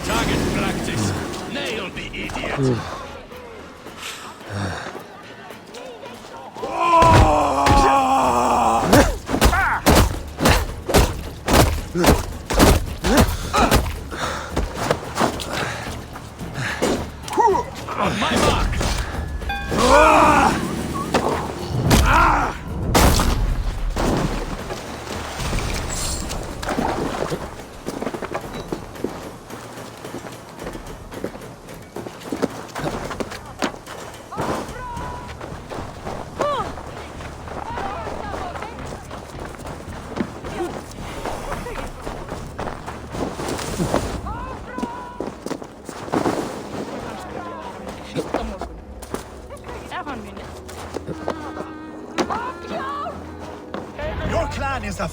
Target practice. Nail the idiot. On my mark. Your clan is a...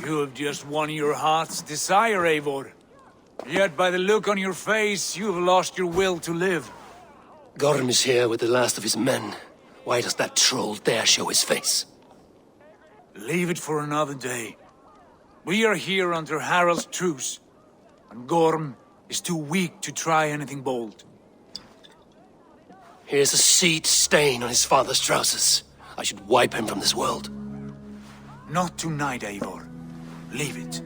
You have just won your heart's desire, Eivor. Yet by the look on your face, you have lost your will to live. Gorm is here with the last of his men. Why does that troll dare show his face? Leave it for another day. We are here under Harald's truce, and Gorm is too weak to try anything bold. Here's a seed stain on his father's trousers. I should wipe him from this world. Not tonight, Eivor. Leave it.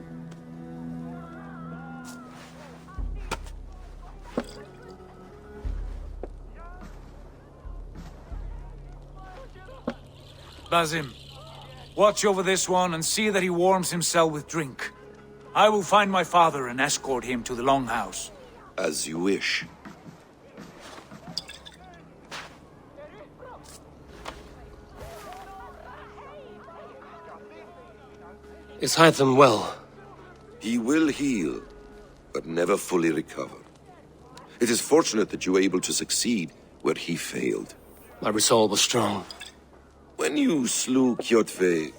Basim, watch over this one and see that he warms himself with drink. I will find my father and escort him to the Longhouse. As you wish. Is Hytham well? He will heal, but never fully recover. It is fortunate that you were able to succeed where he failed. My resolve was strong. When you slew Kjotve,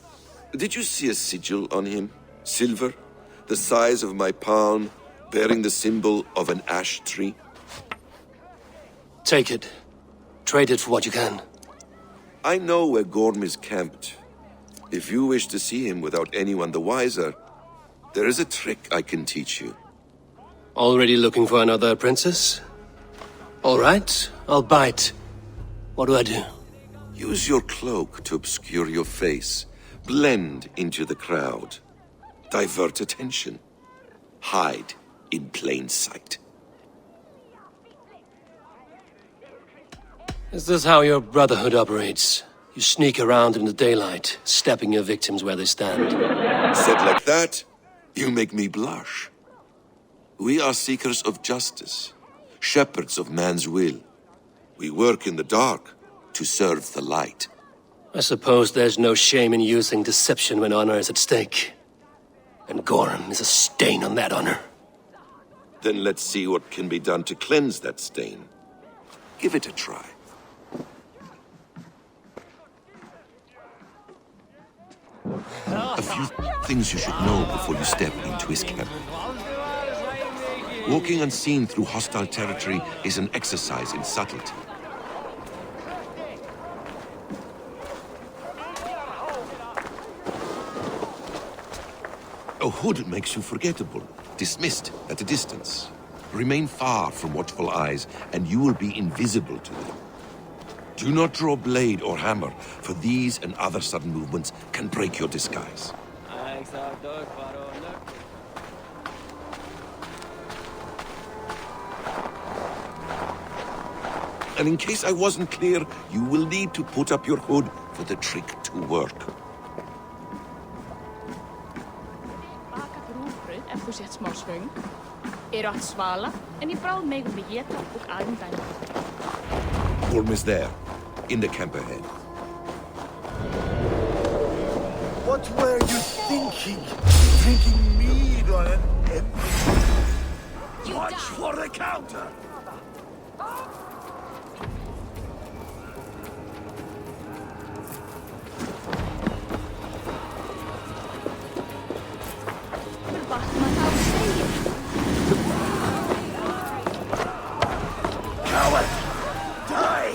did you see a sigil on him? Silver? The size of my palm, bearing the symbol of an ash tree? Take it. Trade it for what you can. I know where Gorm is camped. If you wish to see him without anyone the wiser, there is a trick I can teach you. Already looking for another princess? All right, I'll bite. What do I do? Use your cloak to obscure your face. Blend into the crowd. Divert attention. Hide in plain sight. Is this how your brotherhood operates? You sneak around in the daylight, stepping your victims where they stand. Said like that, you make me blush. We are seekers of justice, shepherds of man's will. We work in the dark to serve the light. I suppose there's no shame in using deception when honor is at stake. And Gorm is a stain on that honor. Then let's see what can be done to cleanse that stain. Give it a try. few things you should know before you step into his camp. Walking unseen through hostile territory is an exercise in subtlety. A hood makes you forgettable, dismissed at a distance. Remain far from watchful eyes, and you will be invisible to them. Do not draw blade or hammer, for these and other sudden movements can break your disguise. And in case I wasn't clear, you will need to put up your hood for the trick to work. Ef þú sett smá svöng, allt svala, en í bráð megum við éta og aðeins dæma. Orm is there, in the camp ahead. What were you thinking? Drinking mead on an empty... Watch for the counter! Coward! Die!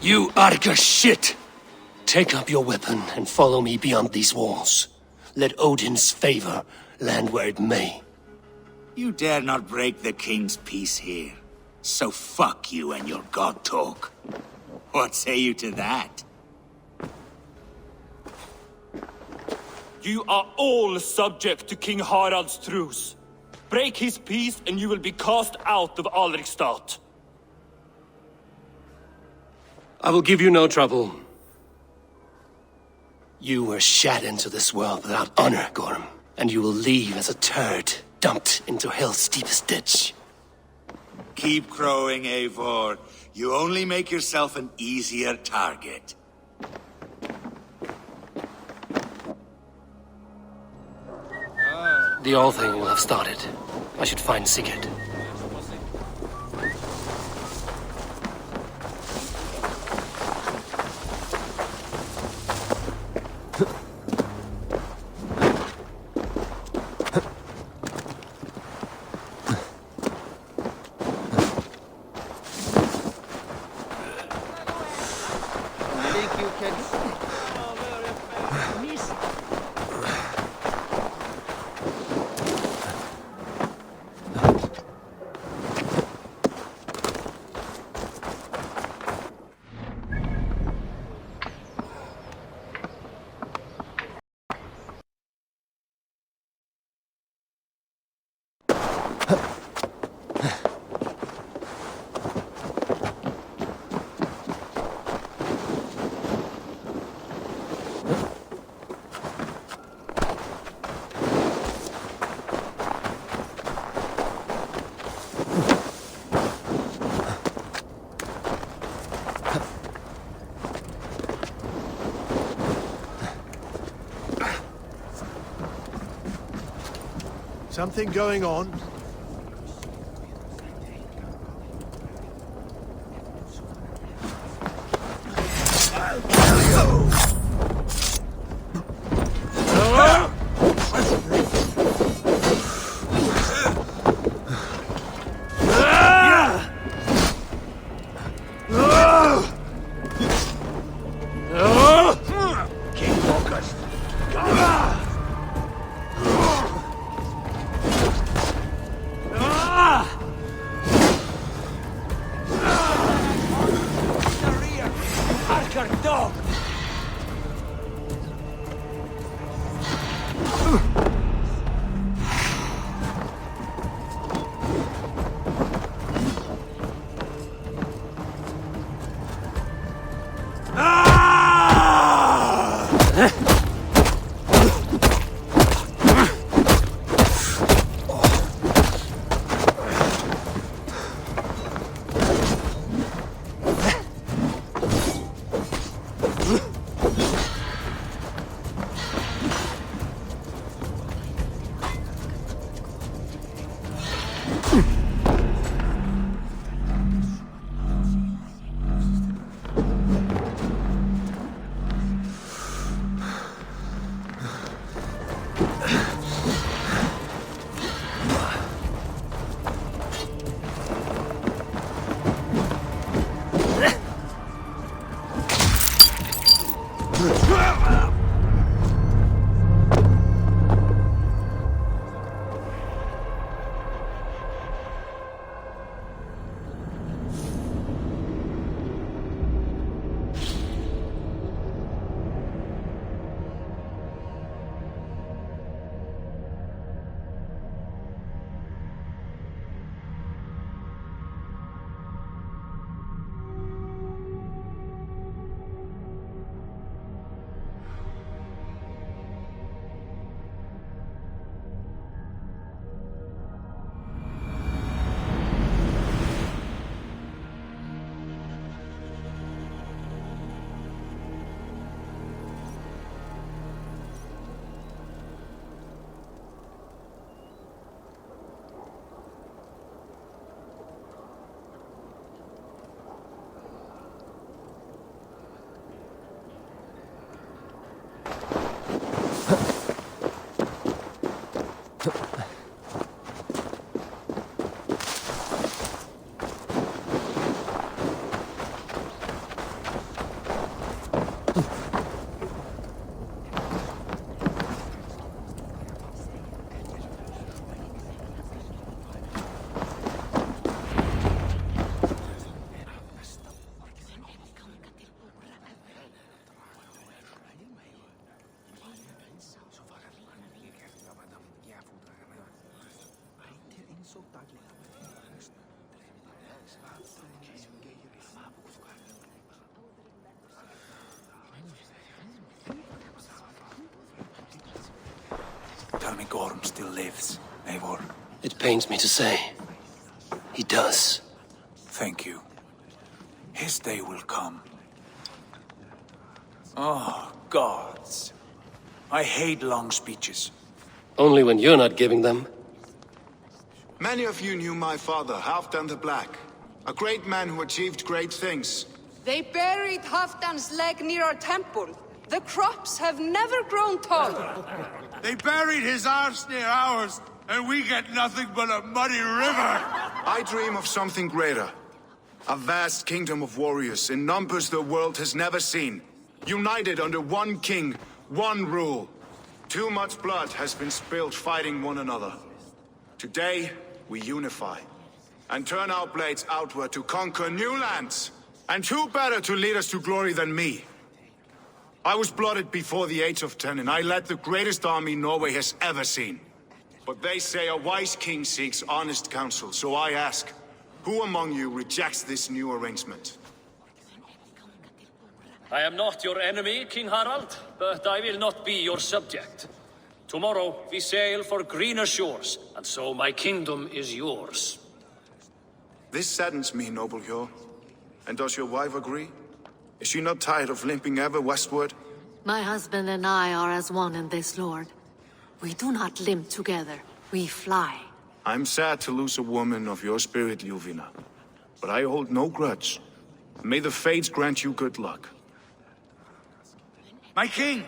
You Arga shit! Take up your weapon and follow me beyond these walls. Let Odin's favor land where it may. You dare not break the king's peace here. So fuck you and your god talk. What say you to that? You are all subject to King Harald's truce. Break his peace and you will be cast out of Alrikstad. I will give you no trouble. You were shat into this world without honor, Gorm, and you will leave as a turd dumped into hell's deepest ditch. Keep crowing, Eivor. You only make yourself an easier target. The All-Thing will have started. I should find Sigurd. Something going on? Tell me Gorm still lives, Eivor. It pains me to say. He does. Thank you. His day will come. Oh, gods. I hate long speeches. Only when you're not giving them. Many of you knew my father, Halfdan the Black. A great man who achieved great things. They buried Halfdan's leg near our temple. The crops have never grown tall. They buried his arse near ours, and we get nothing but a muddy river. I dream of something greater. A vast kingdom of warriors in numbers the world has never seen. United under one king, one rule. Too much blood has been spilled fighting one another. Today, we unify. And turn our blades outward to conquer new lands. And who better to lead us to glory than me? I was blooded before the age of 10, and I led the greatest army Norway has ever seen. But they say a wise king seeks honest counsel, so I ask, who among you rejects this new arrangement? I am not your enemy, King Harald, but I will not be your subject. Tomorrow we sail for greener shores, and so my kingdom is yours. This saddens me, noble Hjor. And does your wife agree? Is she not tired of limping ever westward? My husband and I are as one in this, Lord. We do not limp together, we fly. I'm sad to lose a woman of your spirit, Ljuvina. But I hold no grudge. May the fates grant you good luck. My king,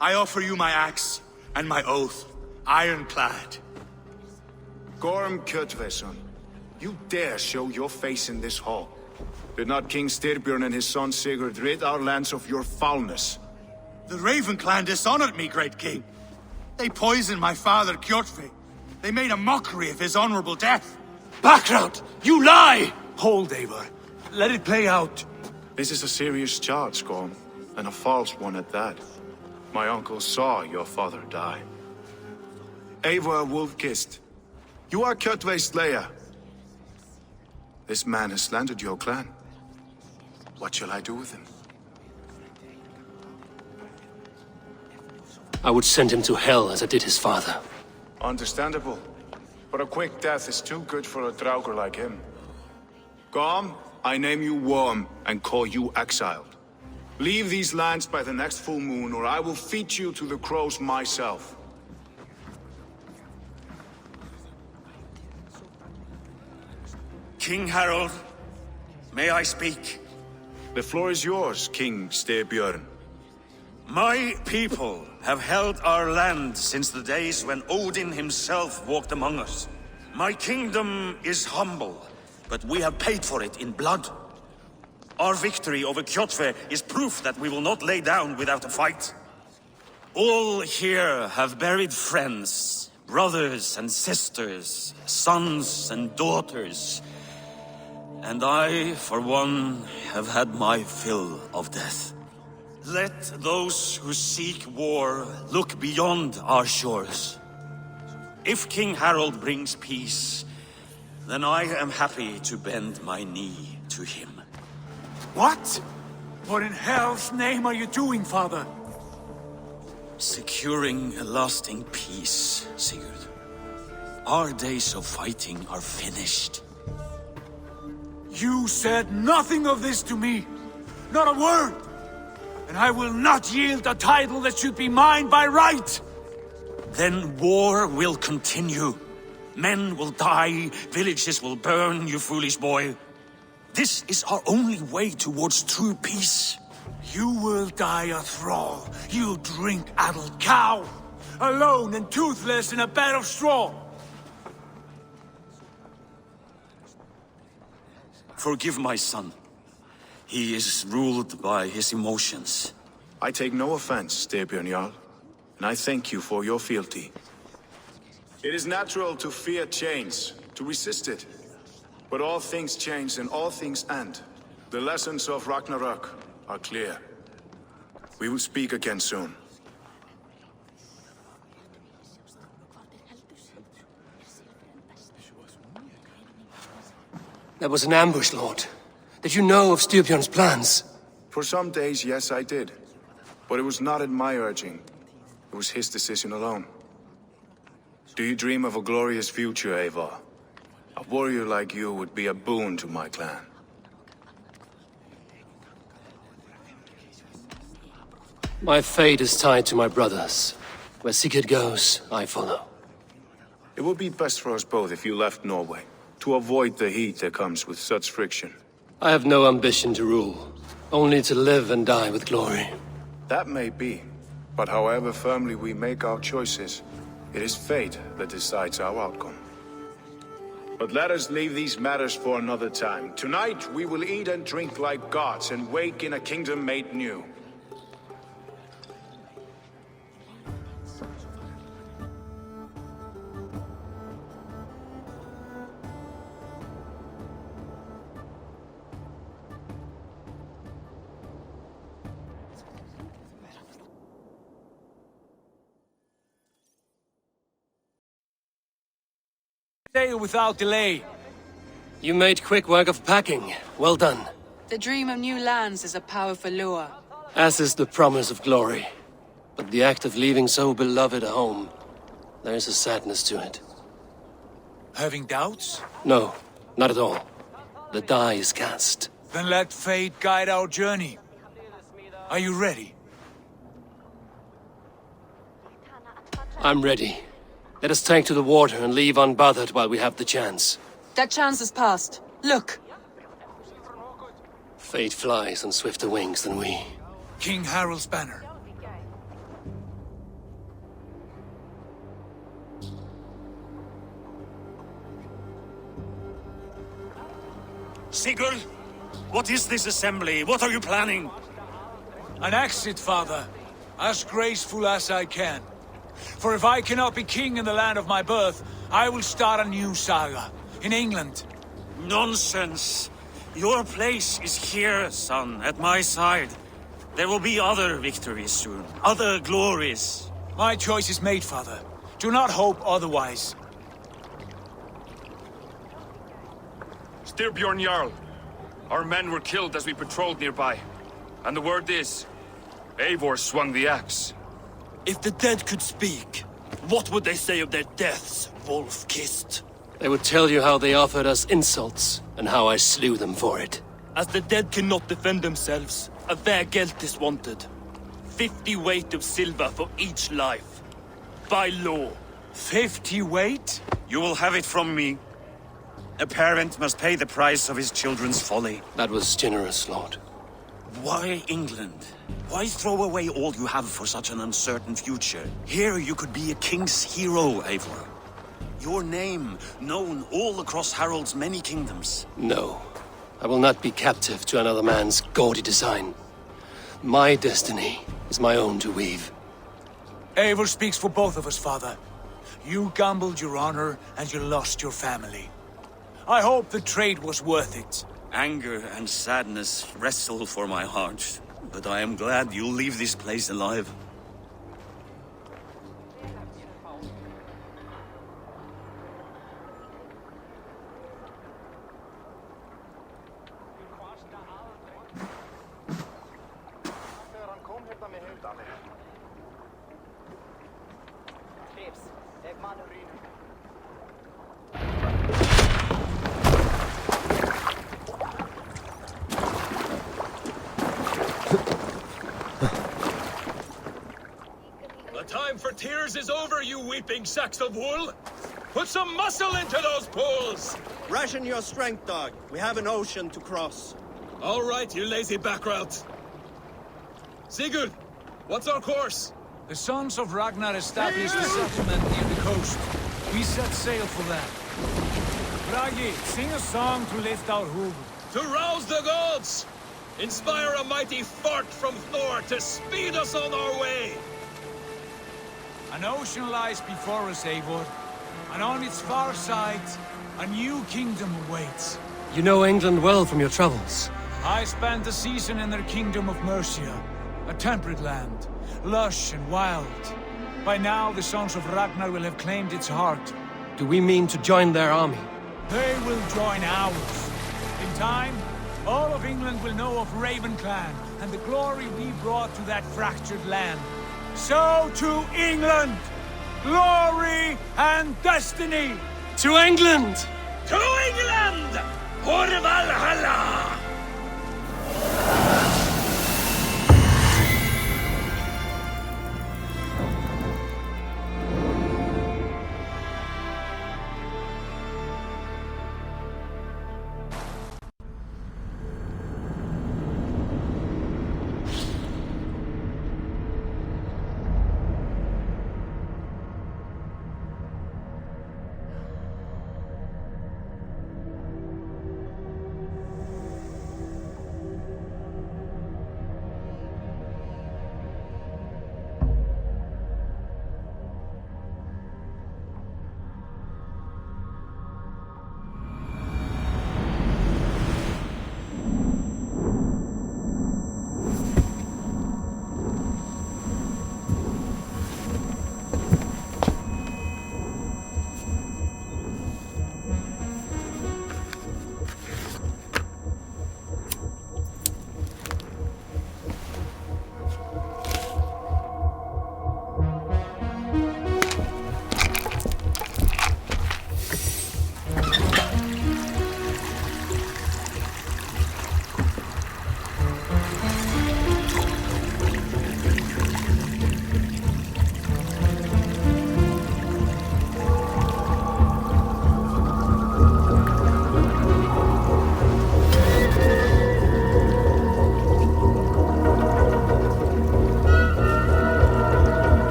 I offer you my axe and my oath, ironclad. Gorm Kjotveson, you dare show your face in this hall. Did not King Styrbjörn and his son Sigurd rid our lands of your foulness? The Raven clan dishonored me, great king. They poisoned my father, Kjotve. They made a mockery of his honorable death. Background! You lie! Hold, Eivor. Let it play out. This is a serious charge, Gorm, and a false one at that. My uncle saw your father die. Eivor Wolf-Kissed, you are Kjotve's slayer. This man has slandered your clan. What shall I do with him? I would send him to hell as I did his father. Understandable. But a quick death is too good for a Draugr like him. Gorm, I name you Worm and call you exiled. Leave these lands by the next full moon, or I will feed you to the crows myself. King Harold, may I speak? The floor is yours, King Styrbjörn. My people have held our land since the days when Odin himself walked among us. My kingdom is humble, but we have paid for it in blood. Our victory over Kjotve is proof that we will not lay down without a fight. All here have buried friends, brothers and sisters, sons and daughters. And I, for one, have had my fill of death. Let those who seek war look beyond our shores. If King Harold brings peace, then I am happy to bend my knee to him. What? What in hell's name are you doing, father? Securing a lasting peace, Sigurd. Our days of fighting are finished. You said nothing of this to me. Not a word. And I will not yield a title that should be mine by right. Then war will continue. Men will die, villages will burn, you foolish boy. This is our only way towards true peace. You will die a thrall. You drink-addled cow. Alone and toothless in a bed of straw. Forgive my son. He is ruled by his emotions. I take no offense, Styrbjörn Jarl, and I thank you for your fealty. It is natural to fear change, to resist it. But all things change and all things end. The lessons of Ragnarok are clear. We will speak again soon. That was an ambush, Lord. Did you know of Styrbjörn's plans? For some days, yes, I did. But it was not at my urging. It was his decision alone. Do you dream of a glorious future, Eivor? A warrior like you would be a boon to my clan. My fate is tied to my brothers. Where Sigurd goes, I follow. It would be best for us both if you left Norway, to avoid the heat that comes with such friction. I have no ambition to rule, only to live and die with glory. That may be, but however firmly we make our choices, it is fate that decides our outcome. But let us leave these matters for another time. Tonight, we will eat and drink like gods and wake in a kingdom made new. Sail without delay. You made quick work of packing. Well done. The dream of new lands is a powerful lure. As is the promise of glory. But the act of leaving so beloved a home, there is a sadness to it. Having doubts? No, not at all. The die is cast. Then let fate guide our journey. Are you ready? I'm ready. Let us take to the water and leave unbothered while we have the chance. That chance is past. Look! Fate flies on swifter wings than we. King Harald's banner. Sigurd, what is this assembly? What are you planning? An exit, father. As graceful as I can. For if I cannot be king in the land of my birth, I will start a new saga. In England. Nonsense. Your place is here, son, at my side. There will be other victories soon. Other glories. My choice is made, father. Do not hope otherwise. Styrbjörn Jarl. Our men were killed as we patrolled nearby. And the word is, Eivor swung the axe. If the dead could speak, what would they say of their deaths, wolf-kissed? They would tell you how they offered us insults, and how I slew them for it. As the dead cannot defend themselves, a vergelt is wanted. 50 weight of silver for each life. By law. 50 weight? You will have it from me. A parent must pay the price of his children's folly. That was generous, Lord. Why England? Why throw away all you have for such an uncertain future? Here you could be a king's hero, Eivor. Your name known all across Harald's many kingdoms. No. I will not be captive to another man's gaudy design. My destiny is my own to weave. Eivor speaks for both of us, father. You gambled your honor, and you lost your family. I hope the trade was worth it. Anger and sadness wrestle for my heart, but I am glad you'll leave this place alive. The time for tears is over, you weeping sacks of wool! Put some muscle into those pools! Ration your strength, dog. We have an ocean to cross. All right, you lazy backrout. Sigurd, what's our course? The sons of Ragnar established a settlement near the coast. We set sail for that. Bragi, sing a song to lift our hoof. To rouse the gods! Inspire a mighty fart from Thor to speed us on our way! An ocean lies before us, Eivor, and on its far side, a new kingdom awaits. You know England well from your travels. I spent a season in their kingdom of Mercia, a temperate land, lush and wild. By now, the sons of Ragnar will have claimed its heart. Do we mean to join their army? They will join ours. In time, all of England will know of Ravenclan and the glory we brought to that fractured land. So to England! Glory and destiny! To England! To England! For Valhalla!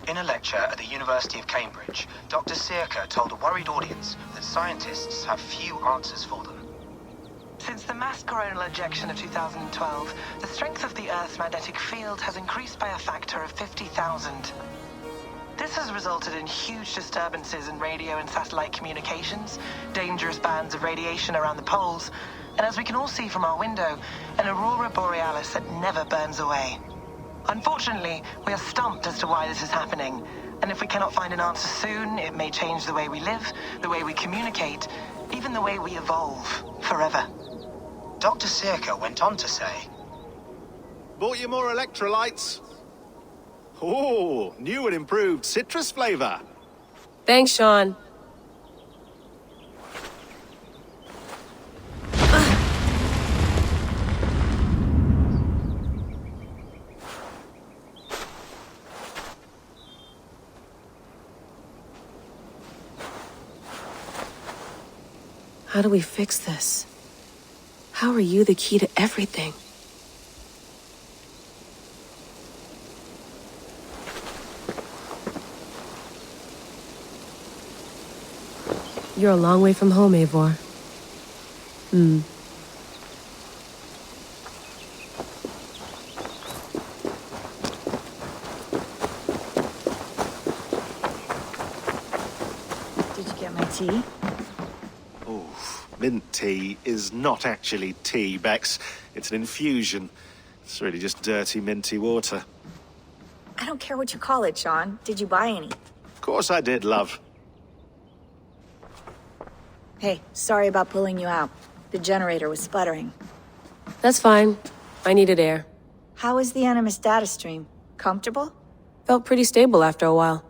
In a lecture at the University of Cambridge, Dr. Sirka told a worried audience that scientists have few answers for them. Since the mass coronal ejection of 2012, the strength of the Earth's magnetic field has increased by a factor of 50,000. This has resulted in huge disturbances in radio and satellite communications, dangerous bands of radiation around the poles, and as we can all see from our window, an aurora borealis that never burns away. Unfortunately, we are stumped as to why this is happening, and if we cannot find an answer soon, it may change the way we live, the way we communicate, even the way we evolve, forever. Dr. Sirka went on to say, Bought you more electrolytes? Oh, new and improved citrus flavor. Thanks, Sean. How do we fix this? How are you the key to everything? You're a long way from home, Eivor. Did you get my tea? Oh, mint tea is not actually tea, Bex. It's an infusion. It's really just dirty, minty water. I don't care what you call it, Sean. Did you buy any? Of course I did, love. Hey, sorry about pulling you out. The generator was sputtering. That's fine. I needed air. How is the Animus data stream? Comfortable? Felt pretty stable after a while.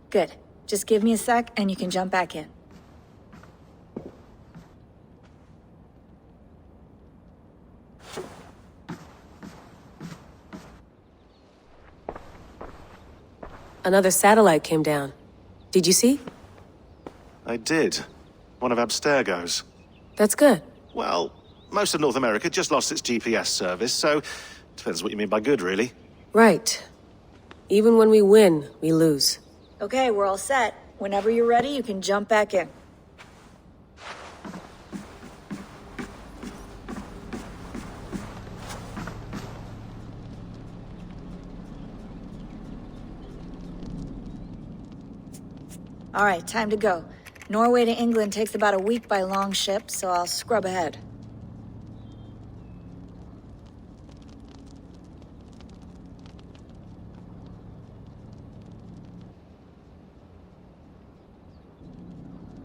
Good. Just give me a sec and you can jump back in. Another satellite came down. Did you see? I did. One of Abstergo's. That's good. Well, most of North America just lost its GPS service, so depends what you mean by good, really. Right. Even when we win, we lose. Okay, we're all set. Whenever you're ready, you can jump back in. All right, time to go. Norway to England takes about a week by long ship, so I'll scrub ahead.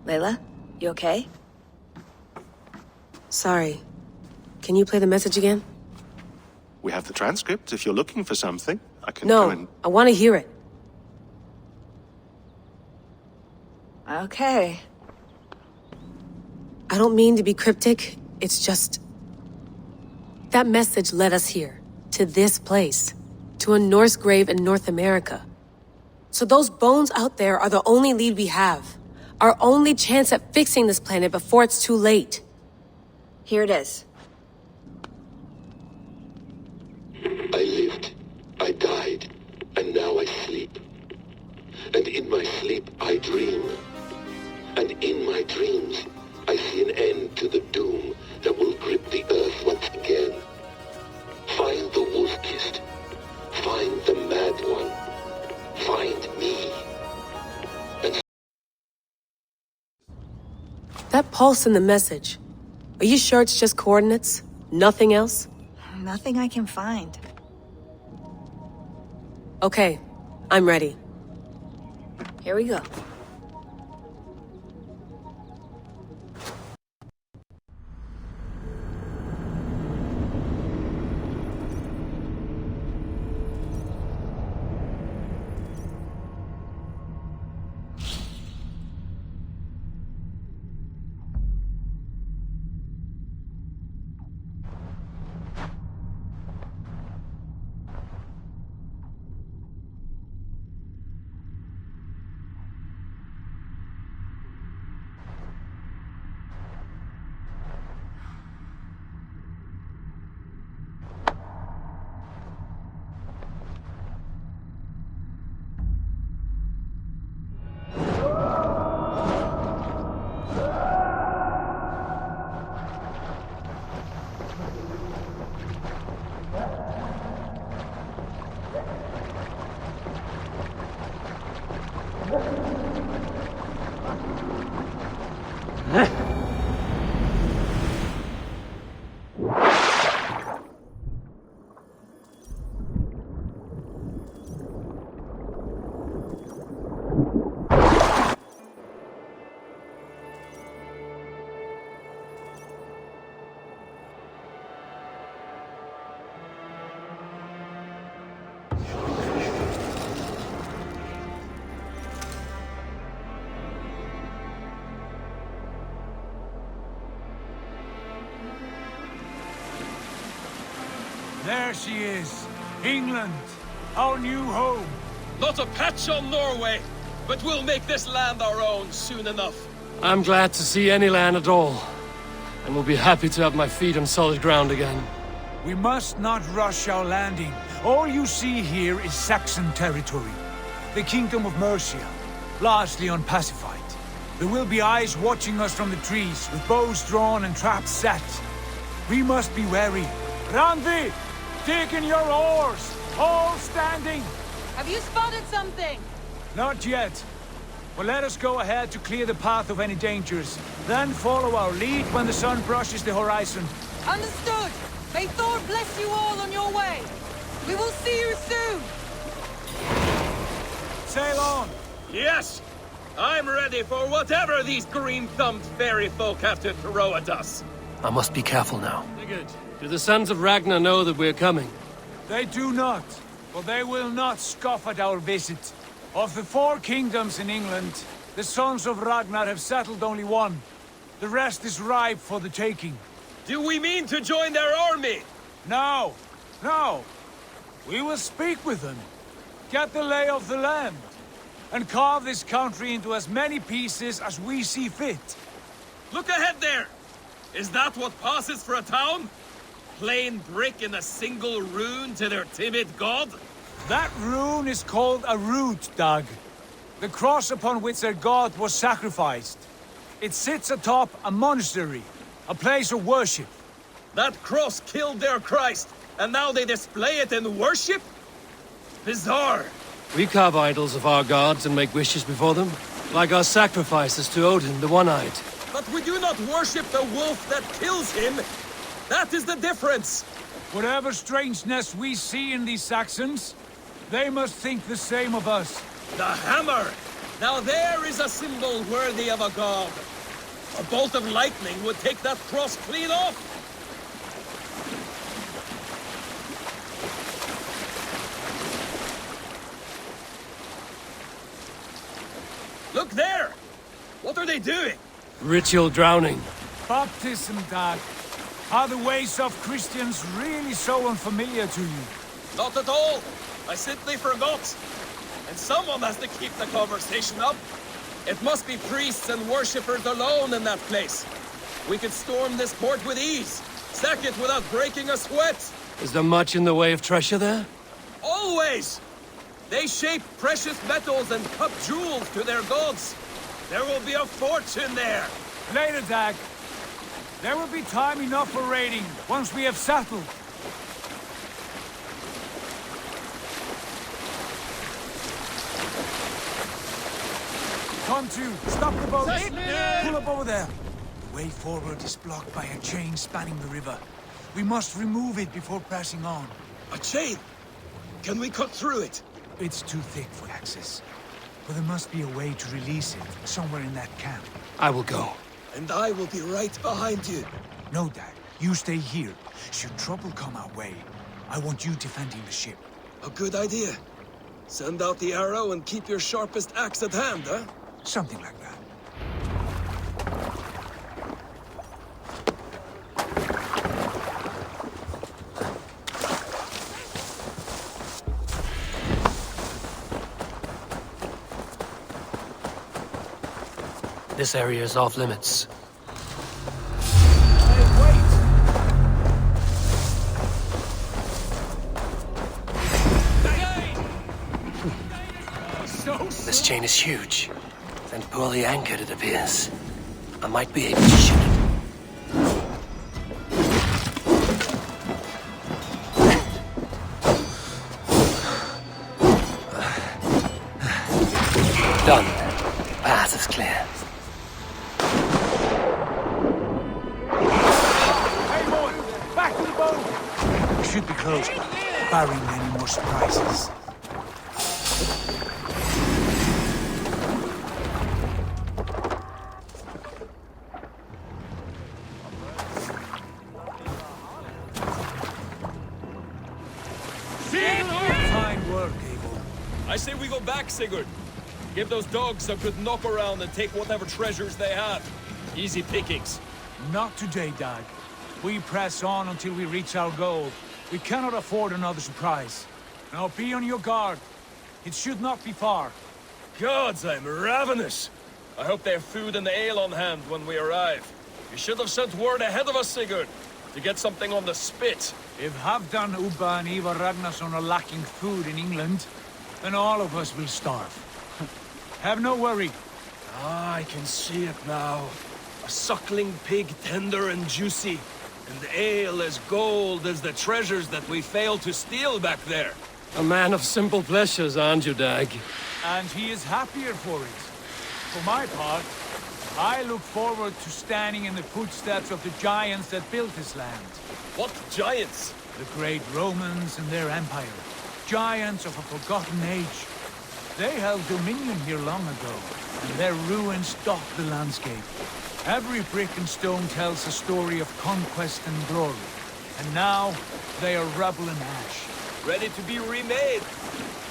Layla, you okay? Sorry. Can you play the message again? We have the transcript. If you're looking for something, I can go and... No, I want to hear it. Okay. I don't mean to be cryptic. It's just... That message led us here. To this place. To a Norse grave in North America. So those bones out there are the only lead we have. Our only chance at fixing this planet before it's too late. Here it is. I lived, I died, and now I sleep. And in my sleep I dream. And in my dreams I see an end to the doom that will grip the earth once again. Find the wolf-kissed. Find the mad one. Find me. That pulse in the message. Are you sure it's just coordinates? Nothing else? Nothing I can find. Okay, I'm ready. Here we go. There she is. England. Our new home. Not a patch on Norway, but we'll make this land our own soon enough. I'm glad to see any land at all, and will be happy to have my feet on solid ground again. We must not rush our landing. All you see here is Saxon territory. The Kingdom of Mercia, largely unpacified. There will be eyes watching us from the trees, with bows drawn and traps set. We must be wary. Randvi! Dig in your oars! All standing! Have you spotted something? Not yet. But let us go ahead to clear the path of any dangers. Then follow our lead when the sun brushes the horizon. Understood! May Thor bless you all on your way! We will see you soon! Sail on! Yes! I'm ready for whatever these green-thumbed fairy folk have to throw at us. I must be careful now. Sigurd, do the sons of Ragnar know that we're coming? They do not, but they will not scoff at our visit. Of the 4 kingdoms in England, the sons of Ragnar have settled only one. The rest is ripe for the taking. Do we mean to join their army? No, no. We will speak with them, get the lay of the land, and carve this country into as many pieces as we see fit. Look ahead there! Is that what passes for a town? Plain brick in a single rune to their timid god? That rune is called a root, Dag. The cross upon which their god was sacrificed. It sits atop a monastery, a place of worship. That cross killed their Christ, and now they display it in worship? Bizarre. We carve idols of our gods and make wishes before them, like our sacrifices to Odin, the One-Eyed. But we do not worship the wolf that kills him. That is the difference. Whatever strangeness we see in these Saxons, they must think the same of us. The hammer! Now there is a symbol worthy of a god. A bolt of lightning would take that cross clean off. Look there! What are they doing? Ritual drowning. Baptism, Dag. Are the ways of Christians really so unfamiliar to you? Not at all. I simply forgot. And someone has to keep the conversation up. It must be priests and worshippers alone in that place. We could storm this port with ease. Sack it without breaking a sweat. Is there much in the way of treasure there? Always! They shape precious metals and cut jewels to their gods. There will be a fortune there. Later, Dag. There will be time enough for raiding, once we have settled. Come to, stop the boat. Pull up over there. The way forward is blocked by a chain spanning the river. We must remove it before passing on. A chain? Can we cut through it? It's too thick for access. But there must be a way to release it, somewhere in that camp. I will go. And I will be right behind you. No, Dad. You stay here. Should trouble come our way, I want you defending the ship. A good idea. Send out the arrow and keep your sharpest axe at hand, huh? Something like that. This area is off limits. This chain is huge, and poorly anchored, it appears. I might be able to shoot it. Done. Path is clear. Hey, boy! Back to the boat! We should be close, barring any more surprises. Fine work, Abel. I say we go back, Sigurd. Give those dogs a good knock around and take whatever treasures they have. Easy pickings. Not today, Dag. We press on until we reach our goal. We cannot afford another surprise. Now be on your guard. It should not be far. Gods, I'm ravenous. I hope they have food and ale on hand when we arrive. You should have sent word ahead of us, Sigurd, to get something on the spit. If Halfdan, Ubba and Ivar Ragnarsson are lacking food in England, then all of us will starve. Have no worry. Ah, I can see it now. A suckling pig, tender and juicy. And ale as gold as the treasures that we failed to steal back there. A man of simple pleasures, aren't you, Dag? And he is happier for it. For my part, I look forward to standing in the footsteps of the giants that built this land. What giants? The great Romans and their empire. Giants of a forgotten age. They held dominion here long ago, and their ruins dot the landscape. Every brick and stone tells a story of conquest and glory. And now, they are rubble and ash. Ready to be remade.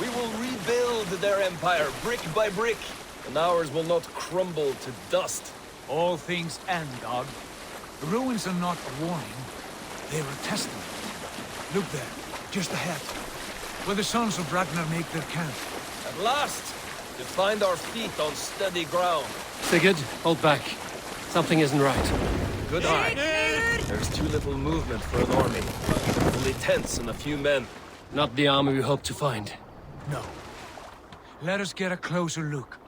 We will rebuild their empire brick by brick, and ours will not crumble to dust. All things end, Dog. The ruins are not a warning. They are a testament. Look there, just ahead, where the sons of Ragnar make their camp. At last, to find our feet on steady ground. Sigurd, hold back. Something isn't right. Good eye. There's too little movement for an army. Only tents and a few men. Not the army we hope to find. No. Let us get a closer look.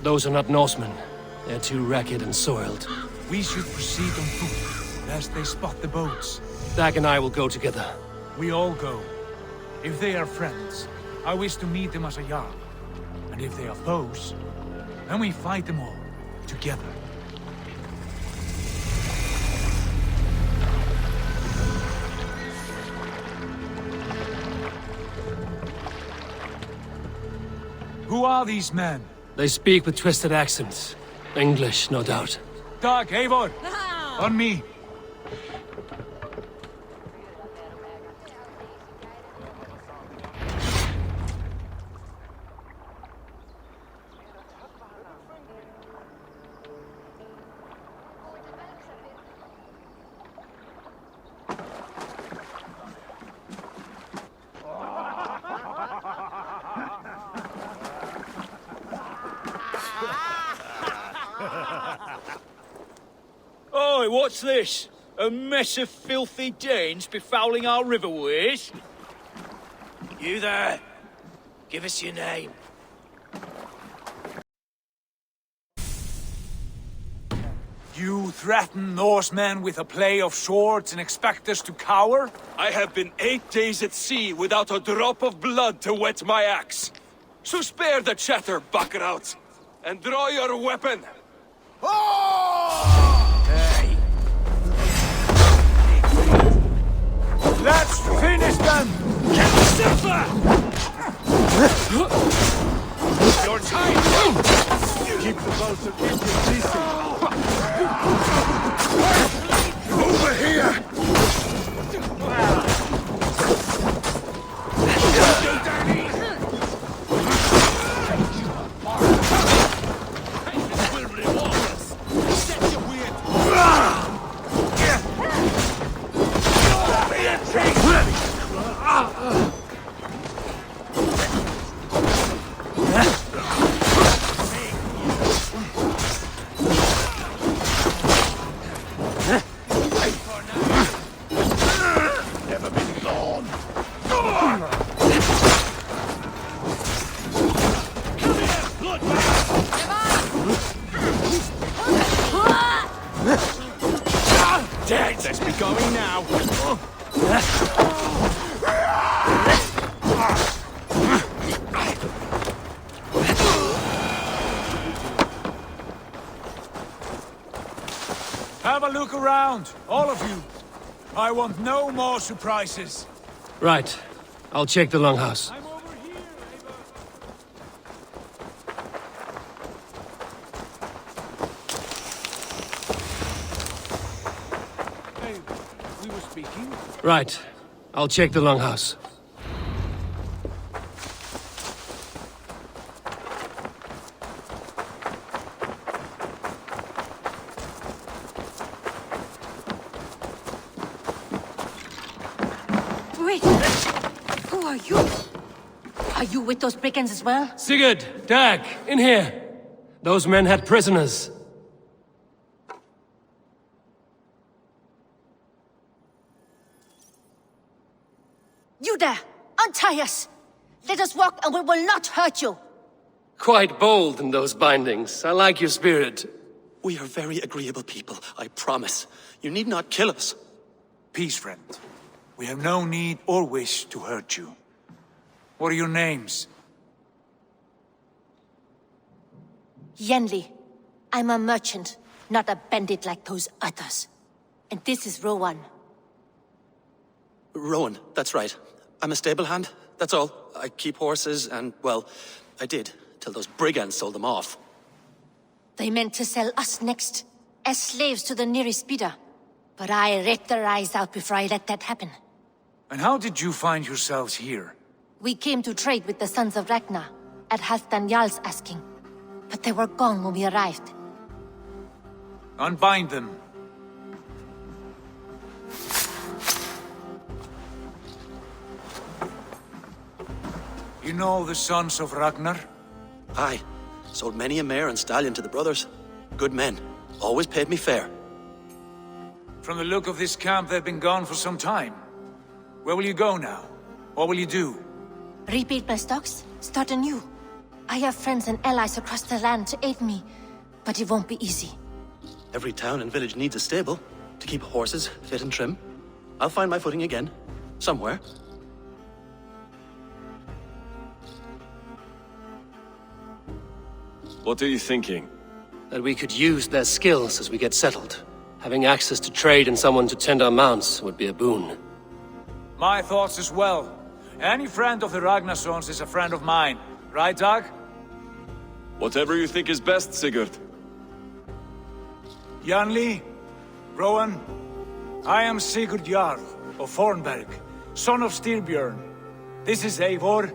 Those are not Norsemen. They're too ragged and soiled. We should proceed on foot, lest they spot the boats. Dag and I will go together. We all go. If they are friends, I wish to meet them as a Jarl. And if they are foes, then we fight them all, together. Who are these men? They speak with twisted accents. English, no doubt. Dag, Eivor! On me! Oi, what's this? A mess of filthy Danes befouling our riverways? You there! Give us your name. You threaten Norsemen with a play of swords and expect us to cower? I have been 8 days at sea without a drop of blood to wet my axe. So spare the chatter, Buckerout, and draw your weapon. Hey. Let's finish them! Get Silver! Your time! Keep the boats of Indian ceasing. Over here! Let's be going now. Have a look around, all of you. I want no more surprises. Right. I'll check the longhouse. I'm over here, Eivor. Hey, we were speaking? Right. I'll check the longhouse. Wait! Who are you? Are you with those brigands as well? Sigurd, Dag, in here. Those men had prisoners. You there! Untie us! Let us walk and we will not hurt you! Quite bold in those bindings. I like your spirit. We are very agreeable people, I promise. You need not kill us. Peace, friend. We have no need or wish to hurt you. What are your names? Yenli. I'm a merchant, not a bandit like those others. And this is Rowan. Rowan, that's right. I'm a stable hand, that's all. I keep horses and, well, I did, till those brigands sold them off. They meant to sell us next, as slaves to the nearest bidder. But I ripped their eyes out before I let that happen. And how did you find yourselves here? We came to trade with the Sons of Ragnar, at Halfdan Jarl's asking. But they were gone when we arrived. Unbind them. You know the Sons of Ragnar? Aye. Sold many a mare and stallion to the brothers. Good men. Always paid me fair. From the look of this camp, they've been gone for some time. Where will you go now? What will you do? Rebuild my stocks, start anew. I have friends and allies across the land to aid me, but it won't be easy. Every town and village needs a stable to keep horses fit and trim. I'll find my footing again. Somewhere. What are you thinking? That we could use their skills as we get settled. Having access to trade and someone to tend our mounts would be a boon. My thoughts as well. Any friend of the Ragnarsons is a friend of mine. Right, Dag? Whatever you think is best, Sigurd. Janli, Rowan, I am Sigurd Jarl of Fornberg, son of Styrbjörn. This is Eivor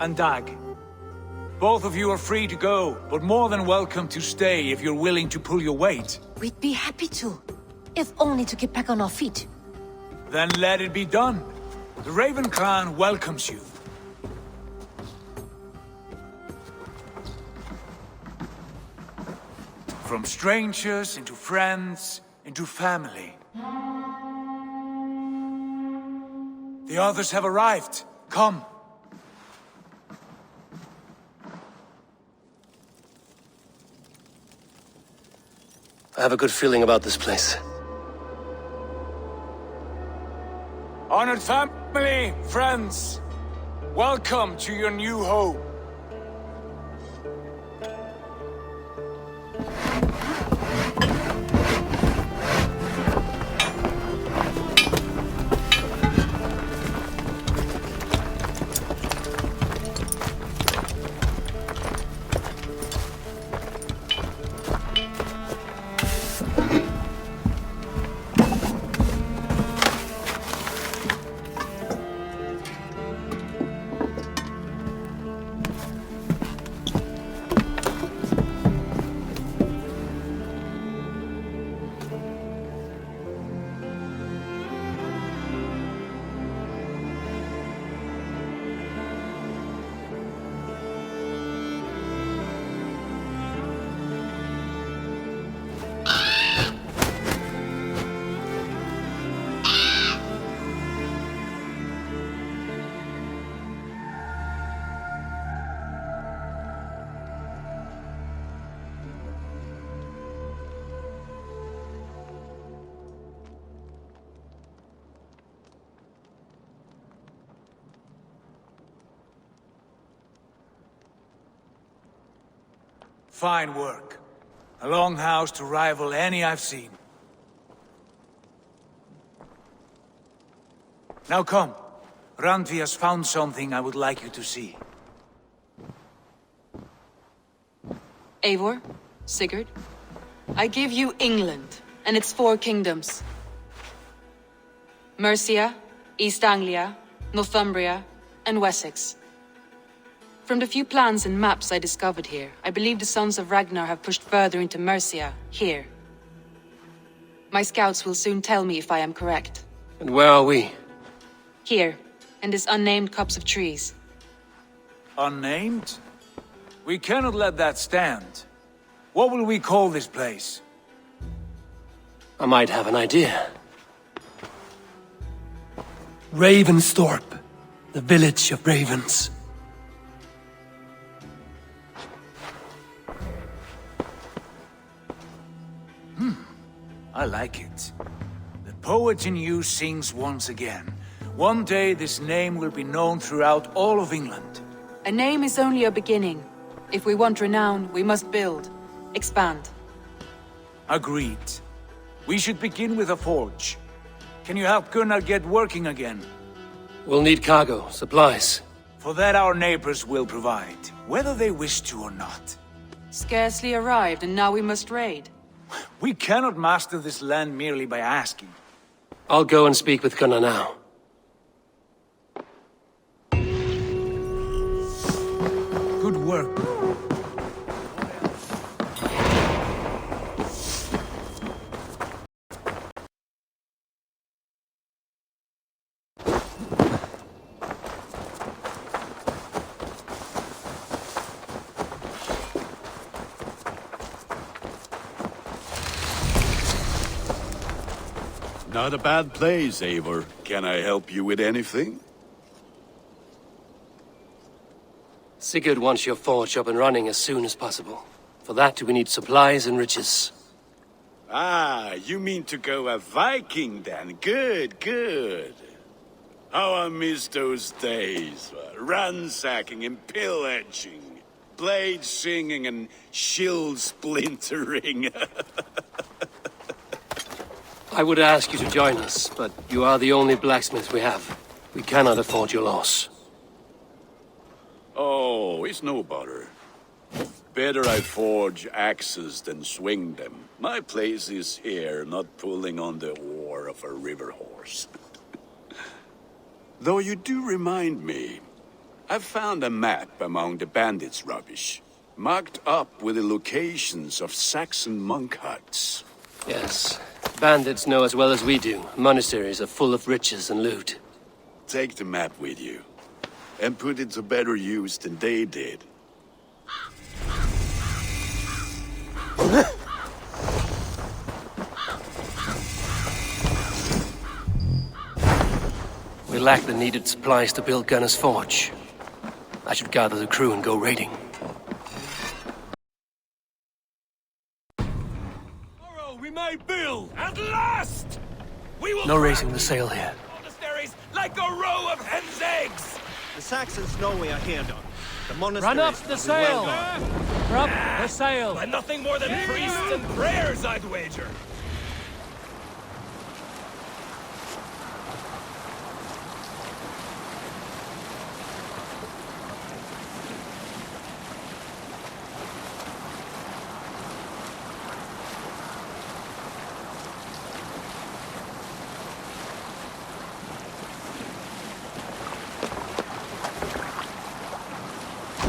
and Dag. Both of you are free to go, but more than welcome to stay if you're willing to pull your weight. We'd be happy to, if only to get back on our feet. Then let it be done. The Raven clan welcomes you. From strangers into friends, into family. The others have arrived. Come. I have a good feeling about this place. Honored family, friends, welcome to your new home. Fine work. A longhouse to rival any I've seen. Now come. Randvi has found something I would like you to see. Eivor, Sigurd, I give you England and its 4 kingdoms. Mercia, East Anglia, Northumbria, and Wessex. From the few plans and maps I discovered here, I believe the Sons of Ragnar have pushed further into Mercia, here. My scouts will soon tell me if I am correct. And where are we? Here, in this unnamed copse of trees. Unnamed? We cannot let that stand. What will we call this place? I might have an idea. Ravensthorpe, the village of ravens. I like it. The poet in you sings once again. One day this name will be known throughout all of England. A name is only a beginning. If we want renown, we must build, expand. Agreed. We should begin with a forge. Can you help Gunnar get working again? We'll need cargo, supplies. For that our neighbors will provide, whether they wish to or not. Scarcely arrived, and now we must raid. We cannot master this land merely by asking. I'll go and speak with Gunnar now. Good work. Not a bad place, Eivor. Can I help you with anything? Sigurd wants your forge up and running as soon as possible. For that, we need supplies and riches. Ah, you mean to go a Viking then? Good, good. How I miss those days. Ransacking and pillaging. Blade singing and shield splintering. I would ask you to join us, but you are the only blacksmith we have. We cannot afford your loss. Oh, it's no bother. Better I forge axes than swing them. My place is here, not pulling on the oar of a river horse. Though you do remind me, I found a map among the bandits' rubbish, marked up with the locations of Saxon monk huts. Yes. Bandits know as well as we do. Monasteries are full of riches and loot. Take the map with you, and put it to better use than they did. We lack the needed supplies to build Gunnar's forge. I should gather the crew and go raiding. We may build! At last! We will No raising the sail here. monasteries like a row of hen's eggs! The Saxons know we are here, Don. The monasteries Run up the will be sail! well guarded. Run up the sail! By nothing more than priests and prayers, I'd wager!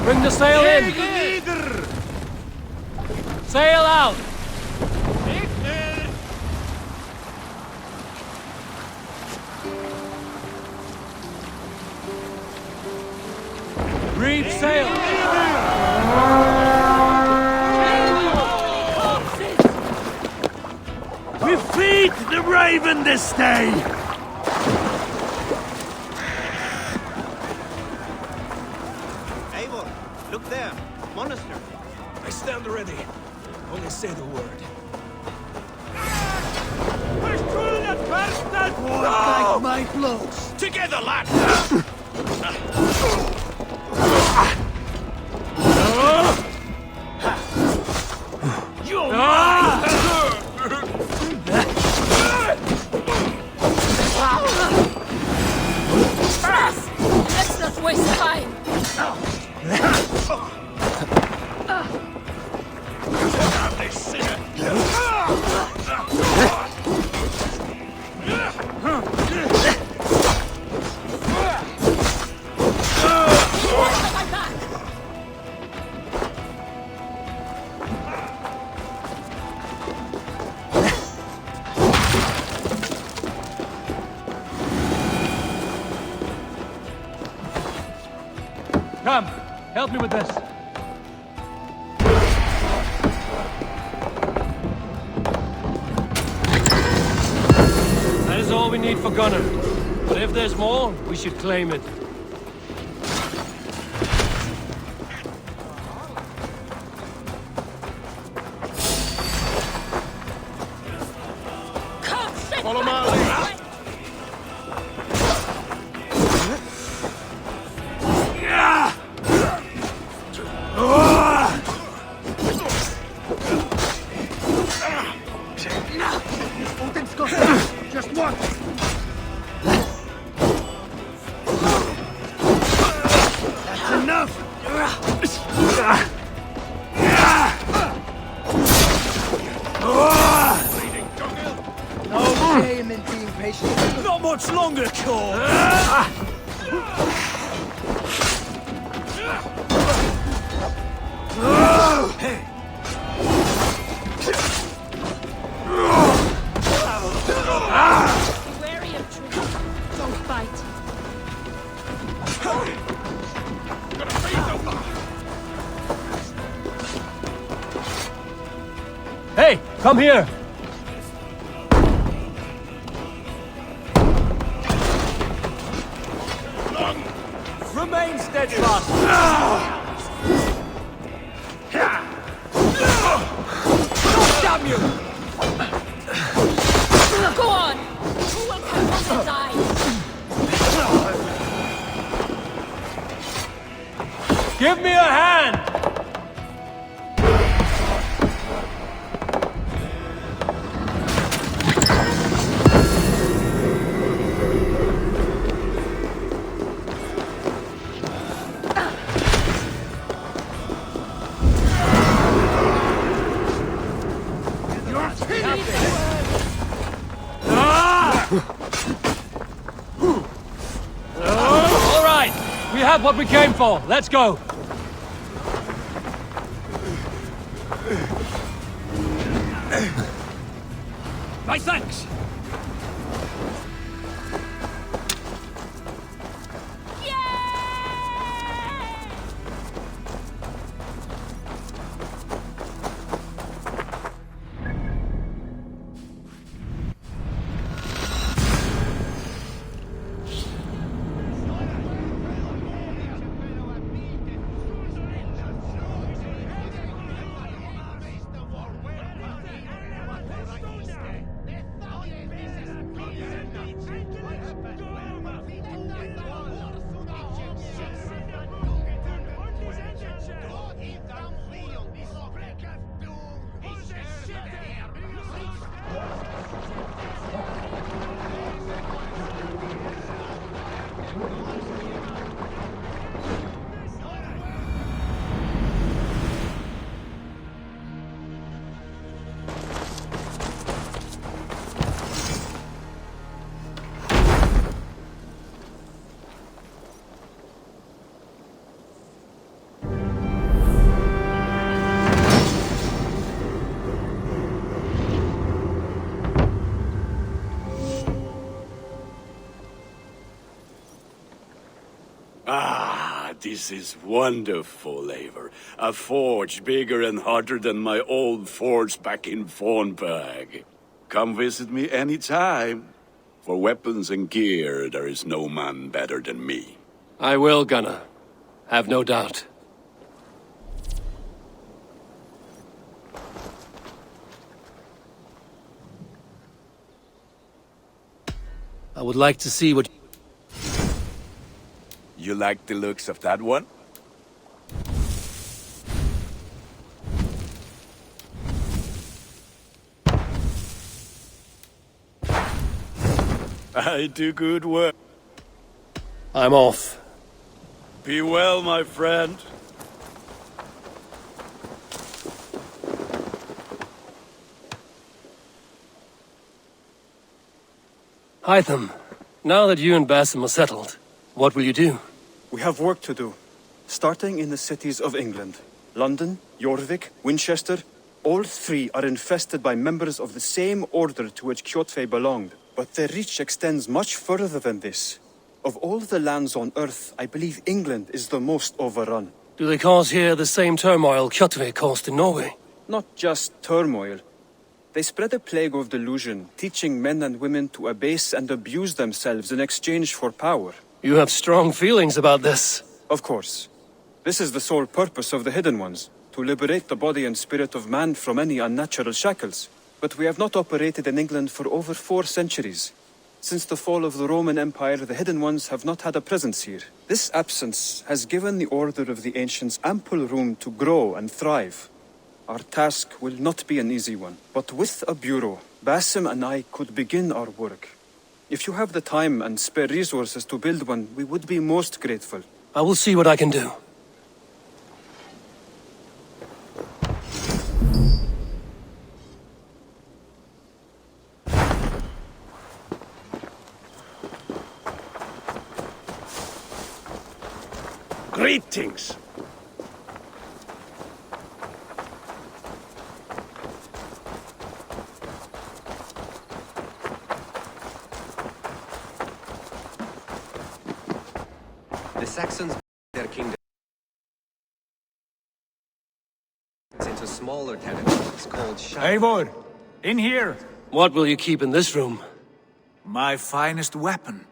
Bring the sail in! Sail out! Reef sail! We feed the raven this day! Eivor, look there. Monastery. I stand ready. Only say the word. Thank my blows! Together, lads! You're Let's not waste time! help me with this. That is all we need for Gunnar. But if there's more, we should claim it. Follow my lead. Just one. That's enough. No shame in being patient. Not much longer, Cor. Hey. Be wary of trees. Don't bite. Hey, come here! Remain steadfast. Damn you! Go on! Who will come from the side? Give me a hand! All right, we have what we came for. Let's go. My thanks. Ah, this is wonderful, Eivor. A forge bigger and hotter than my old forge back in Fornburg. Come visit me anytime. For weapons and gear, there is no man better than me. I will, Gunnar. Have no doubt. I would like to see what... You like the looks of that one? I do good work. I'm off. Be well, my friend. Hytham, now that you and Basim are settled, what will you do? We have work to do. Starting in the cities of England. London, Jorvik, Winchester, all three are infested by members of the same order to which Kjotve belonged. But their reach extends much further than this. Of all the lands on Earth, I believe England is the most overrun. Do they cause here the same turmoil Kjotve caused in Norway? Not just turmoil. They spread a plague of delusion, teaching men and women to abase and abuse themselves in exchange for power. You have strong feelings about this. Of course. This is the sole purpose of the Hidden Ones, to liberate the body and spirit of man from any unnatural shackles. But we have not operated in England for over 4 centuries. Since the fall of the Roman Empire, the Hidden Ones have not had a presence here. This absence has given the Order of the Ancients ample room to grow and thrive. Our task will not be an easy one, but with a bureau, Basim and I could begin our work. If you have the time and spare resources to build one, we would be most grateful. I will see what I can do. Greetings. The Saxons their kingdom into smaller territories called Eivor, in here. What will you keep in this room? My finest weapon.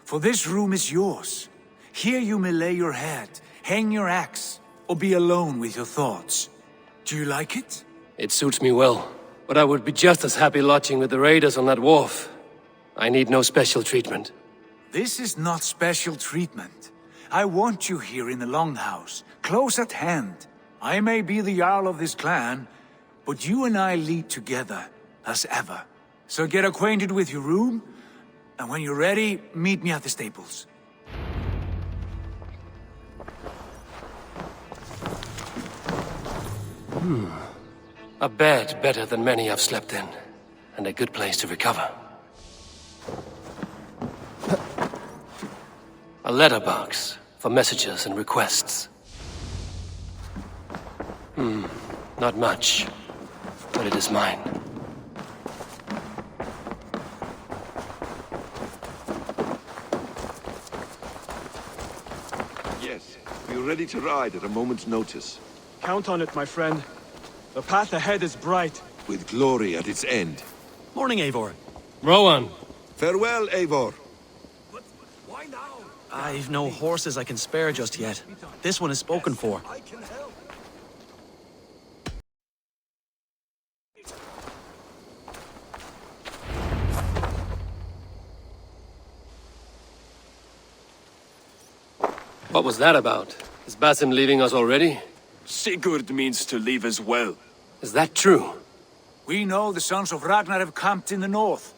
For this room is yours. Here you may lay your head, hang your axe, or be alone with your thoughts. Do you like it? It suits me well, but I would be just as happy lodging with the raiders on that wharf. I need no special treatment. This is not special treatment. I want you here in the Longhouse, close at hand. I may be the Jarl of this clan, but you and I lead together, as ever. So get acquainted with your room, and when you're ready, meet me at the stables. A bed better than many I've slept in, and a good place to recover. A letterbox for messages and requests. Not much, but it is mine. Yes, we're ready to ride at a moment's notice. Count on it, my friend. The path ahead is bright. With glory at its end. Morning, Eivor. Rowan. Farewell, Eivor. I've no horses I can spare just yet. This one is spoken for. What was that about? Is Basim leaving us already? Sigurd means to leave as well. Is that true? We know the sons of Ragnar have camped in the north.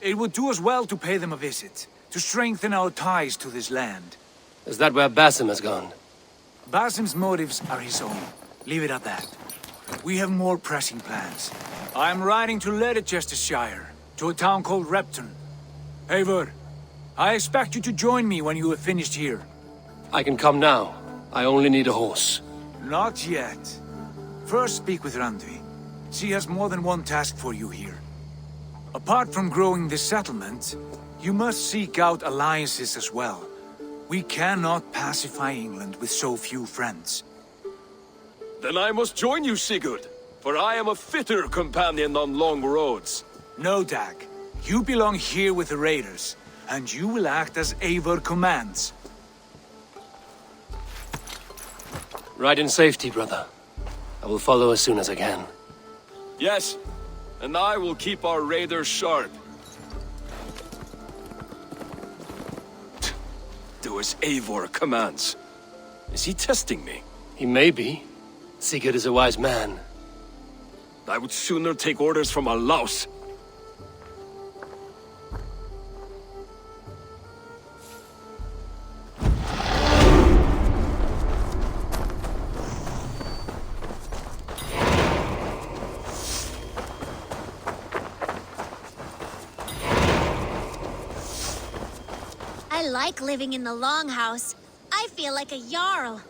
It would do us well to pay them a visit, to strengthen our ties to this land. Is that where Basim has gone? Basim's motives are his own. Leave it at that. We have more pressing plans. I'm riding to Leicestershire, to a town called Repton. Eivor, I expect you to join me when you have finished here. I can come now. I only need a horse. Not yet. First speak with Randvi. She has more than one task for you here. Apart from growing this settlement, you must seek out alliances as well. We cannot pacify England with so few friends. Then I must join you, Sigurd, for I am a fitter companion on long roads. No, Dag. You belong here with the raiders, and you will act as Eivor commands. Ride in safety, brother. I will follow as soon as I can. Yes, and I will keep our raiders sharp. Do as Eivor commands. Is he testing me? He may be. Sigurd is a wise man. I would sooner take orders from a louse. I like living in the Longhouse. I feel like a Jarl.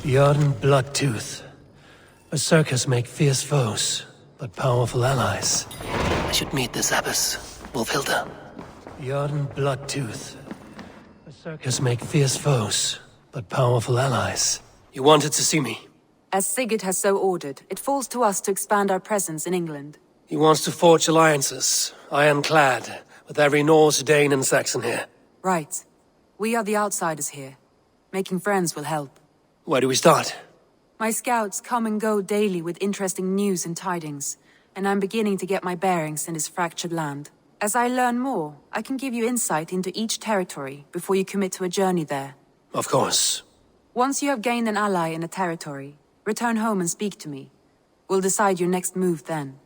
Bjorn Bloodtooth. Berserkers make fierce foes, but powerful allies. I should meet this abbess, Wolfhilda. Bjorn Bloodtooth. Berserkers make fierce foes, but powerful allies. You wanted to see me? As Sigurd has so ordered, it falls to us to expand our presence in England. He wants to forge alliances, ironclad, with every Norse, Dane, and Saxon here. Right. We are the outsiders here. Making friends will help. Where do we start? My scouts come and go daily with interesting news and tidings, and I'm beginning to get my bearings in this fractured land. As I learn more, I can give you insight into each territory before you commit to a journey there. Of course. Once you have gained an ally in a territory, return home and speak to me. We'll decide your next move then.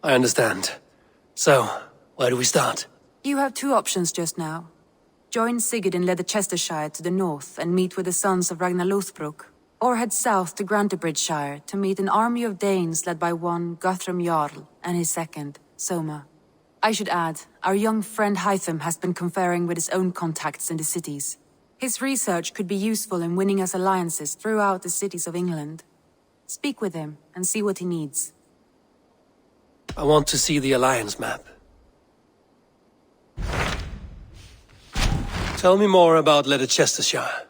I understand. So, where do we start? You have two options just now. Join Sigurd in Leicestershire to the north and meet with the sons of Ragnar Lothbrok, or head south to Grantebridgeshire to meet an army of Danes led by one Guthrum Jarl and his second, Soma. I should add, our young friend Hytham has been conferring with his own contacts in the cities. His research could be useful in winning us alliances throughout the cities of England. Speak with him and see what he needs. I want to see the alliance map. Tell me more about Leicestershire.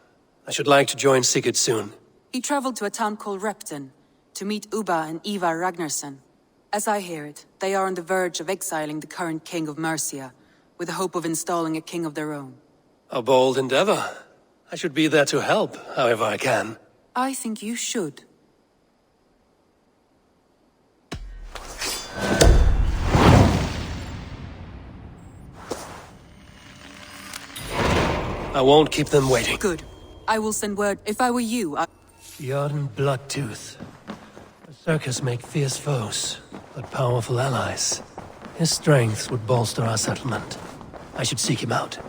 I should like to join Sigurd soon. He traveled to a town called Repton to meet Ubba and Ivar Ragnarsson. As I hear it, they are on the verge of exiling the current king of Mercia, with the hope of installing a king of their own. A bold endeavor. I should be there to help, however I can. I think you should. I won't keep them waiting. Good. I will send word. If I were you, Bjorn Bloodtooth. Berserkers make fierce foes, but powerful allies. His strength would bolster our settlement. I should seek him out.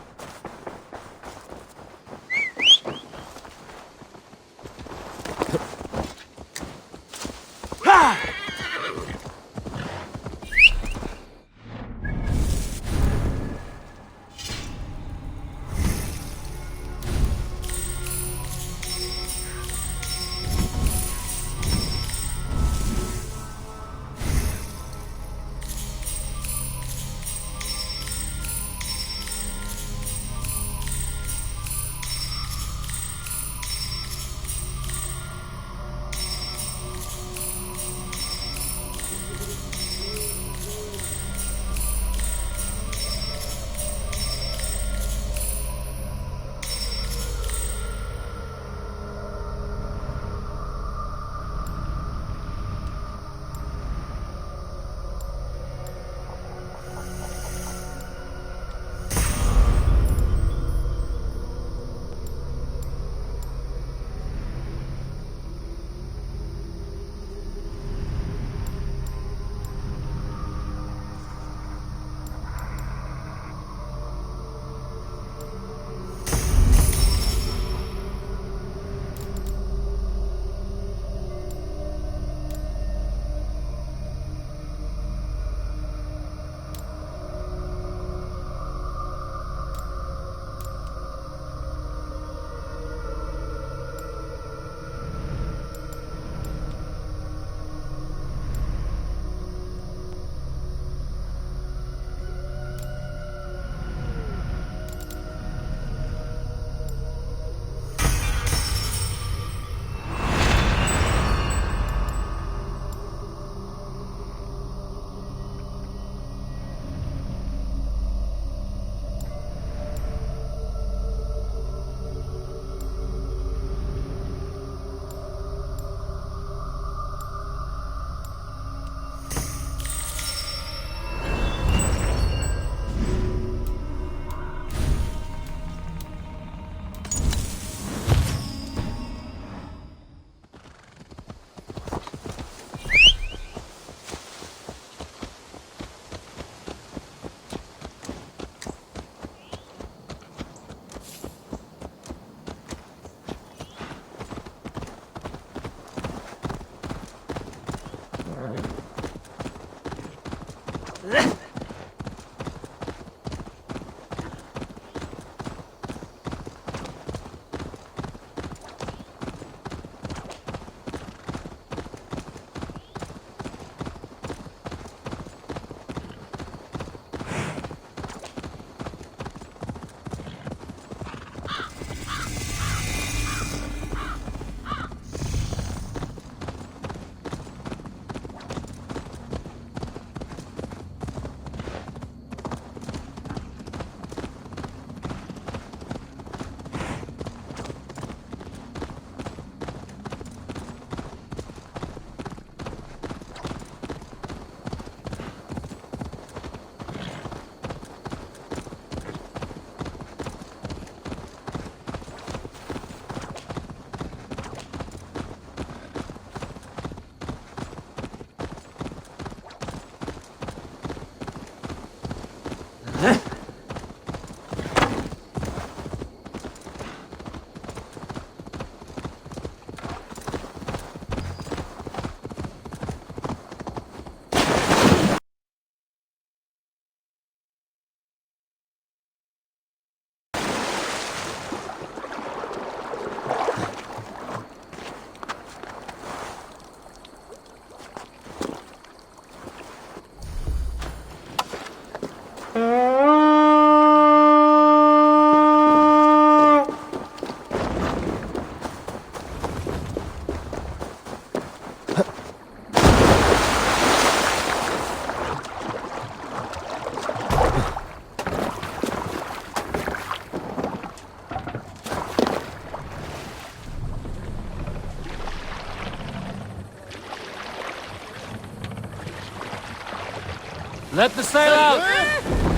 Let the sail out!